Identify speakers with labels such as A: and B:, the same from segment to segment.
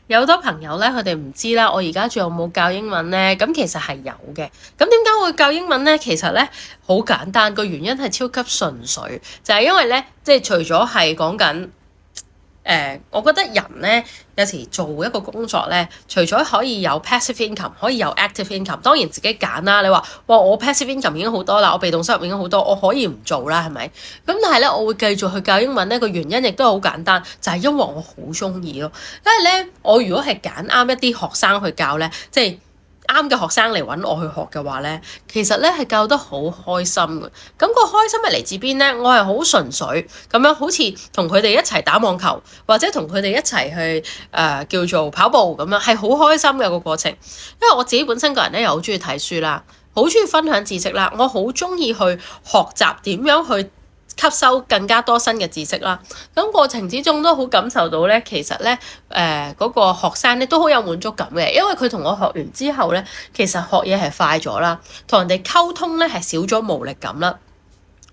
A: 有好多朋友咧，佢哋唔知啦，我而家仲有冇教英文呢？咁其實係有嘅。咁點解會教英文呢？其實咧好簡單，個原因係超級純粹，就係因為咧，即係除咗係講緊。我覺得人咧有時做一個工作咧，除咗可以有 passive income，可以有 active income，當然自己揀啦。你話哇，我 passive income 已經好多啦，我被動收入已經好多，我可以唔做啦，係咪？咁但係咧，我會繼續去教英文咧，個原因亦都好簡單，就係因為我好中意咯。因為咧，我如果係揀啱一啲學生去教咧，即係啱嘅學生嚟揾我去學嘅話咧，其實咧係教得好開心嘅。咁個開心係嚟自邊咧？我係好純粹咁樣，好似同佢哋一齊打網球，或者同佢哋一齊去叫做跑步咁樣，係好開心嘅個過程。因為我自己本身個人咧又好中意睇書啦，好中意分享知識啦，我好中意去學習點樣去吸收更加多新嘅知識啦，咁過程之中都好感受到咧，其實咧嗰個學生咧都好有滿足感嘅，因為佢同我學完之後咧，其實學嘢係快咗啦，同人哋溝通咧係少咗無力感啦。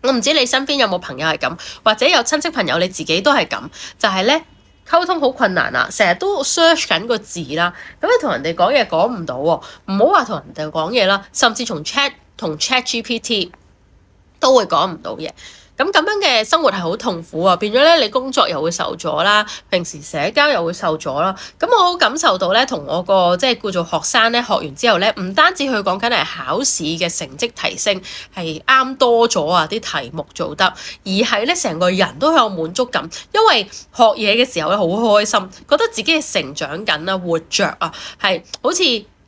A: 我唔知你身邊有冇朋友係咁，或者有親戚朋友你自己都係咁，就係咧溝通好困難啊，成日都 search 緊個字啦，咁你同人哋講嘢講唔到喎，唔好話同人哋講嘢啦，甚至同 ChatGPT 都會講唔到嘢。咁樣嘅生活係好痛苦啊，變咗咧你工作又會受阻啦，平時社交又會受阻啦。咁我好感受到咧，同我個即係叫做學生咧學完之後咧，唔單止佢講緊係考試嘅成績提升係啱多咗啊，啲題目做得，而係咧成個人都有滿足感，因為學嘢嘅時候咧好開心，覺得自己係成長緊啊，活着啊，係好似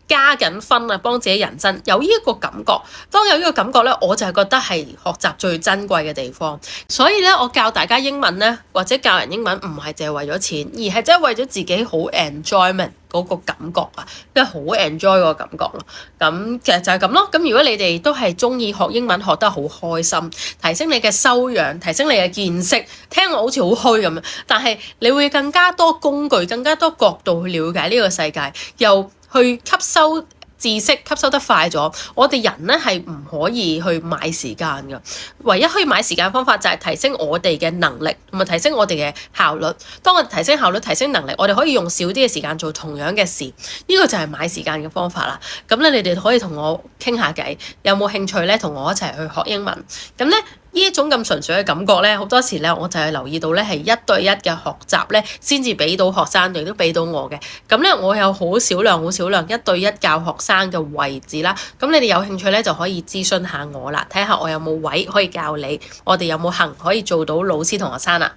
A: 加緊分啊，幫自己人生有呢一個感覺。當有呢個感覺咧，我就係覺得係學習最珍貴嘅地方。所以咧，我教大家英文咧，或者教人英文，唔係淨係為咗錢，而係真係為咗自己好 enjoyment 嗰個感覺啊，即係好 enjoy 個感覺咯。咁其實就係咁咯。咁如果你哋都係中意學英文，學得好開心，提升你嘅修養，提升你嘅見識，聽落好似好虛咁樣，但係你會更加多工具，更加多角度去了解呢個世界，又去吸收知識，吸收得快咗。我哋人咧係唔可以去買時間㗎，唯一可以買時間嘅方法就係提升我哋嘅能力，同埋提升我哋嘅效率。當我哋提升效率、提升能力，我哋可以用少啲嘅時間做同樣嘅事。呢個就係買時間嘅方法啦。咁咧，你哋可以同我傾下偈，有冇興趣咧同我一齊去學英文？咁咧。呢一種咁純粹嘅感覺咧，好多時咧我就係留意到咧係一對一嘅學習咧，先至俾到學生，亦都俾到我嘅。咁咧我有好少量一對一教學生嘅位置啦。咁你哋有興趣咧就可以諮詢下我啦，睇下我有冇位可以教你，我哋有冇幸可以做到老師同學生啊？